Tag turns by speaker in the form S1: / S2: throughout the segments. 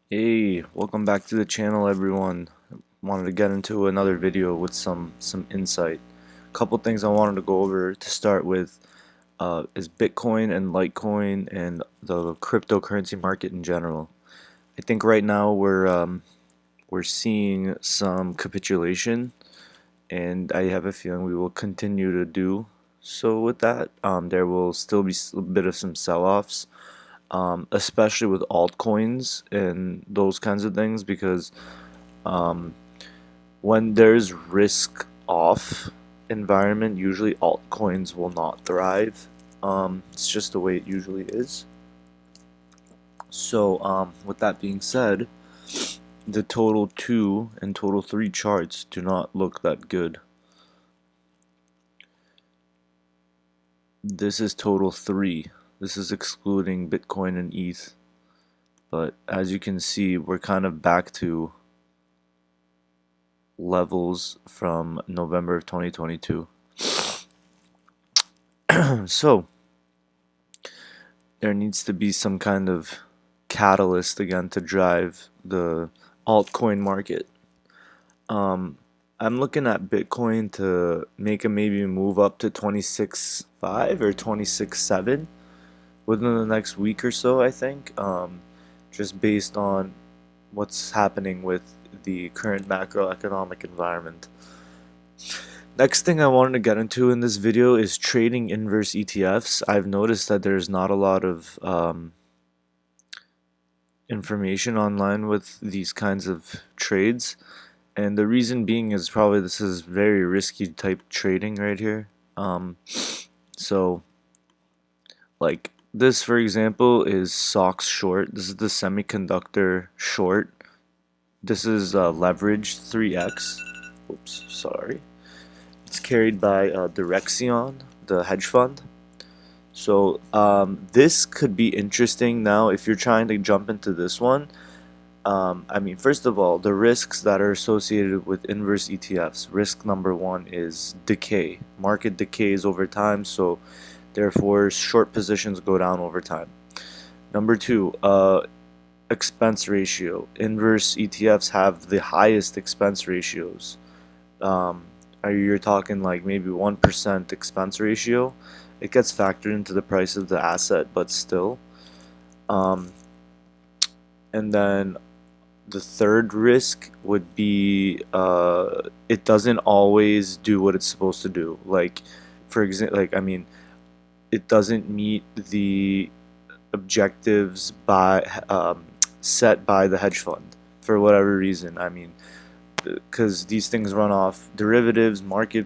S1: Hey, welcome back to the channel, everyone. Wanted to get into another video with some insight. Couple things I wanted to go over to start with is Bitcoin and Litecoin and the cryptocurrency market in general. I think right now we're seeing some capitulation, and I have a feeling we will continue to do so with that. There will still be a bit of some sell-offs, especially with altcoins and those kinds of things, because um, when there's risk off environment, usually altcoins will not thrive. It's just the way it usually is. So, with that being said, the total 2 and total 3 charts do not look that good. This is total 3. This is excluding Bitcoin and ETH. But as you can see, we're kind of back to levels from November of 2022. So there needs to be some kind of catalyst again to drive the altcoin market. I'm looking at Bitcoin to make a maybe move up to 26.5 or 26.7 within the next week or so, I think. Just based on what's happening with the current macroeconomic environment. Next thing I wanted to get into in this video is trading inverse ETFs. I've noticed that there's not a lot of information online with these kinds of trades, and the reason being is probably this is very risky type trading right here. So like this, for example, is SOXS short. This is the semiconductor short. This is leverage 3x. Oops, sorry. It's carried by Direxion, the hedge fund. So this could be interesting now if you're trying to jump into this one. I mean, first of all, the risks that are associated with inverse ETFs. Risk number one is decay. Market decays over time, so therefore short positions go down over time. Number two, expense ratio. Inverse ETFs have the highest expense ratios. You're talking like maybe 1% expense ratio. It gets factored into the price of the asset, but still. Um, and then the third risk would be it doesn't always do what it's supposed to do. Like, for example, like I mean, it doesn't meet the objectives by set by the hedge fund for whatever reason. I mean, because these things run off derivatives, market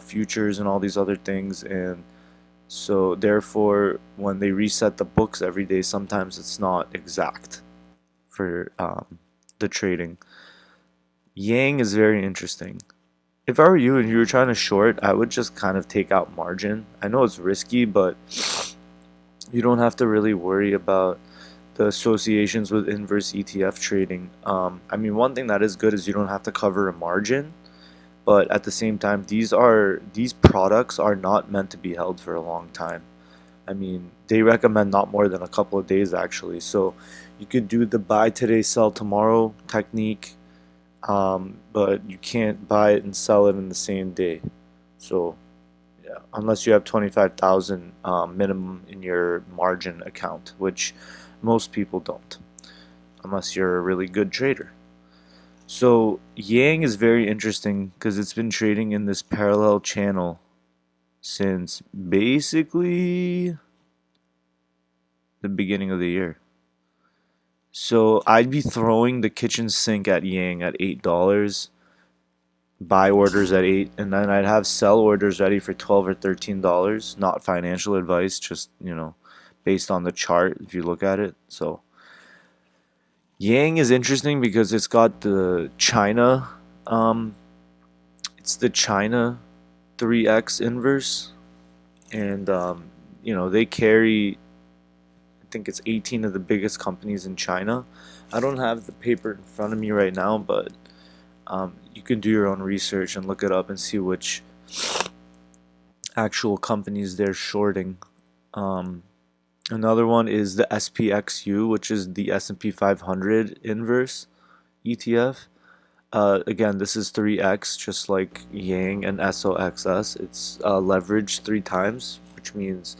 S1: futures, and all these other things, and so therefore, when they reset the books every day, sometimes it's not exact for the trading. Yang is very interesting. If I were you and you were trying to short, I would just kind of take out margin. I know it's risky, but you don't have to really worry about the associations with inverse ETF trading. I mean, one thing that is good is you don't have to cover a margin, but at the same time, these products are not meant to be held for a long time. I mean, they recommend not more than a couple of days actually. So you could do the buy today, sell tomorrow technique, but you can't buy it and sell it in the same day. So yeah, unless you have 25,000 minimum in your margin account, which most people don't, unless you're a really good trader. So Yang is very interesting because it's been trading in this parallel channel since basically the beginning of the year. So I'd be throwing the kitchen sink at Yang at $8, buy orders at 8, and then I'd have sell orders ready for 12 or $13. Not financial advice, just based on the chart if you look at it. So Yang is interesting because it's got the China, it's the China 3x inverse, and they carry, I think it's 18 of the biggest companies in China. I don't have the paper in front of me right now, but you can do your own research and look it up and see which actual companies they're shorting. Another one is the SPXU, which is the S&P 500 inverse ETF. Again, this is 3x, just like Yang and SOXS. It's leveraged 3 times, which means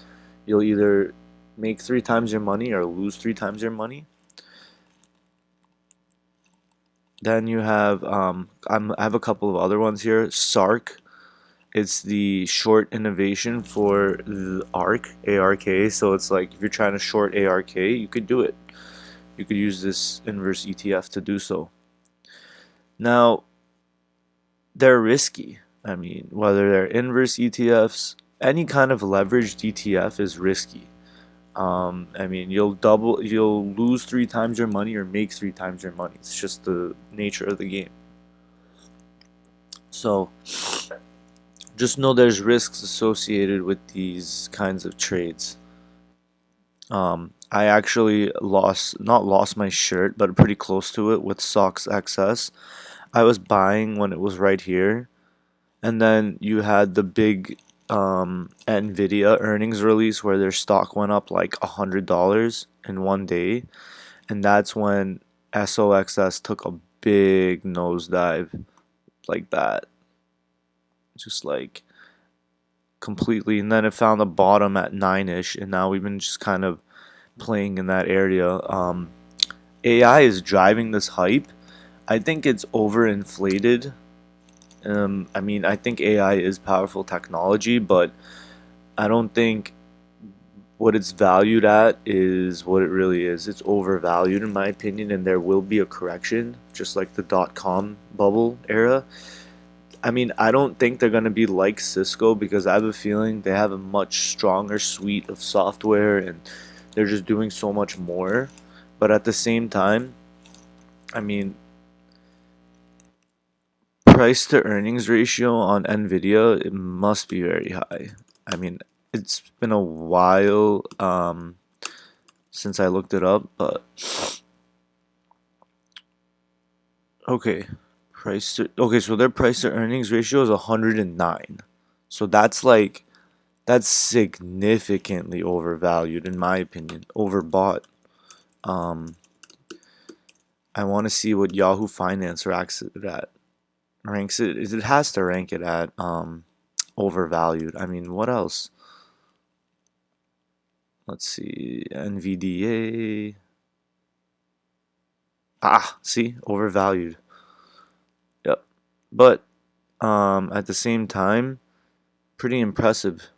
S1: you'll either make 3 times your money or lose 3 times your money. Then you have I have a couple of other ones here. SARK. It's the short innovation for the ARK. So it's like if you're trying to short ARK, you could do it. You could use this inverse ETF to do so. Now, they're risky. I mean, whether they're inverse ETFs, any kind of leveraged ETF is risky. I mean, you'll lose 3 times your money or make 3 times your money. It's just the nature of the game. So, just know there's risks associated with these kinds of trades. I actually not lost my shirt, but pretty close to it with SOXS. I was buying when it was right here, and then you had the big Nvidia earnings release where their stock went up like $100 in one day, and that's when SOXS took a big nosedive like that, just like completely, and then it found the bottom at 9ish, and now we've been just kind of playing in that area. AI is driving this hype. I think it's overinflated. I mean, I think AI is powerful technology, but I don't think what it's valued at is what it really is. It's overvalued, in my opinion, and there will be a correction, just like the dot-com bubble era. I mean, I don't think they're going to be like Cisco because I have a feeling they have a much stronger suite of software and they're just doing so much more. But at the same time, I mean, price to earnings ratio on Nvidia, it must be very high. I mean, it's been a while since I looked it up, but okay. So their price to earnings ratio is 109. So that's significantly overvalued in my opinion, overbought. Um, I want to see what Yahoo Finance ranks it at. It has to rank it at overvalued. I mean, what else? Let's see, NVDA. Ah, see, overvalued. Yep. But at the same time, pretty impressive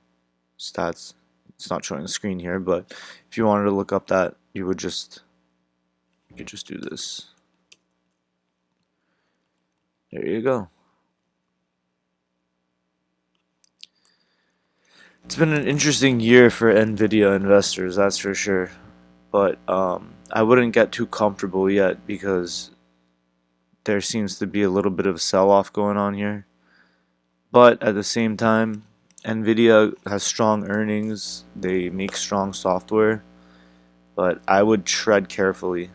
S1: stats. It's not showing the screen here, but if you wanted to look up that, you could just do this. There you go. It's been an interesting year for Nvidia investors, that's for sure. But I wouldn't get too comfortable yet because there seems to be a little bit of a sell-off going on here. But at the same time, Nvidia has strong earnings. They make strong software, but I would tread carefully.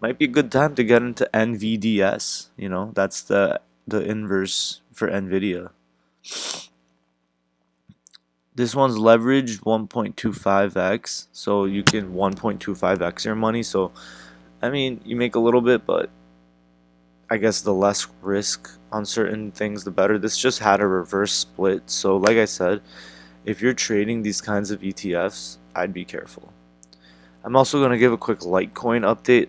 S1: Might be a good time to get into NVDS. You know, that's the inverse for Nvidia. This one's leveraged 1.25x, so you can 1.25x your money. So, I mean, you make a little bit, but I guess the less risk on certain things, the better. This just had a reverse split. So, like I said, if you're trading these kinds of ETFs, I'd be careful. I'm also going to give a quick Litecoin update.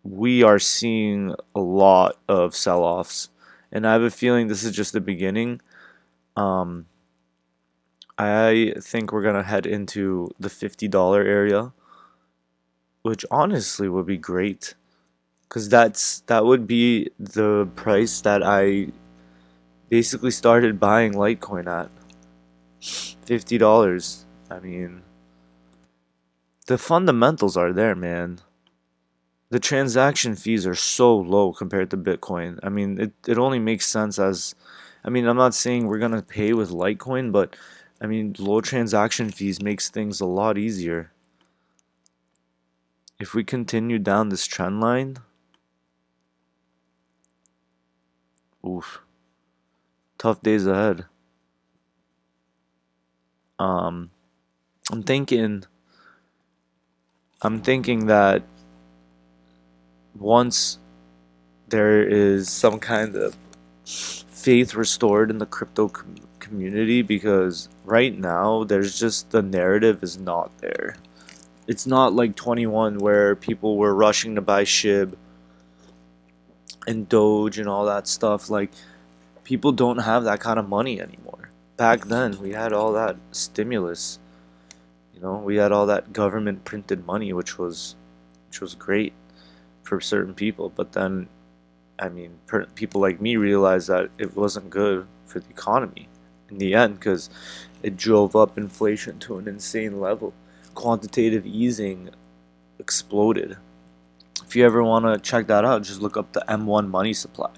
S1: We are seeing a lot of sell-offs, and I have a feeling this is just the beginning. Um, I think we're gonna head into the $50 area, which honestly would be great, because that would be the price that I basically started buying Litecoin at. $50. I mean, the fundamentals are there, man. The transaction fees are so low compared to Bitcoin. I mean, it only makes sense as, I mean, I'm not saying we're gonna pay with Litecoin, but I mean, low transaction fees makes things a lot easier. If we continue down this trend line, oof, tough days ahead. Um, I'm thinking that once there is some kind of faith restored in the crypto community, because right now there's just, the narrative is not there. It's not like 21 where people were rushing to buy SHIB and Doge and all that stuff. Like, people don't have that kind of money anymore. Back then, we had all that stimulus. We had all that government printed money, which was great for certain people. But then, I mean, people like me realized that it wasn't good for the economy in the end, because it drove up inflation to an insane level. Quantitative easing exploded. If you ever want to check that out, just look up the M1 money supply,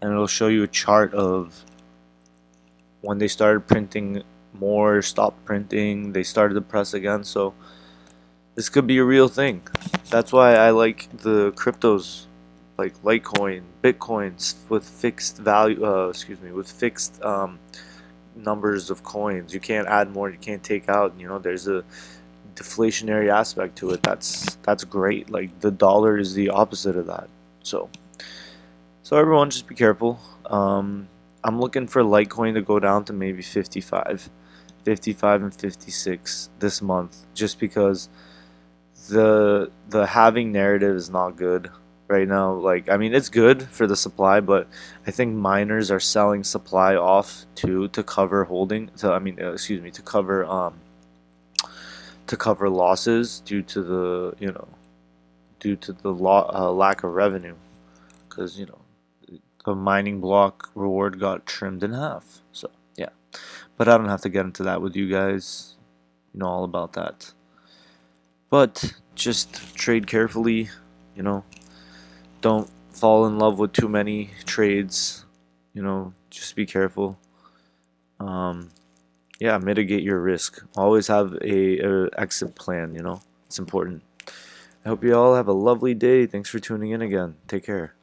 S1: and it'll show you a chart of when they started printing more, stopped printing, they started to press again. So this could be a real thing. That's why I like the cryptos, like Litecoin, Bitcoins with fixed value. With fixed numbers of coins. You can't add more. You can't take out. There's a deflationary aspect to it. That's great. Like, the dollar is the opposite of that. So everyone, just be careful. I'm looking for Litecoin to go down to maybe 55 and 56 this month, just because the halving narrative is not good right now. Like, I mean, it's good for the supply, but I think miners are selling supply off too to cover to cover losses due to the lack of revenue, because the mining block reward got trimmed in half. So yeah, but I don't have to get into that with you guys. You know all about that. But just trade carefully. You know, don't fall in love with too many trades. Just be careful. Yeah, mitigate your risk. Always have a exit plan. It's important. I hope you all have a lovely day. Thanks for tuning in again. Take care.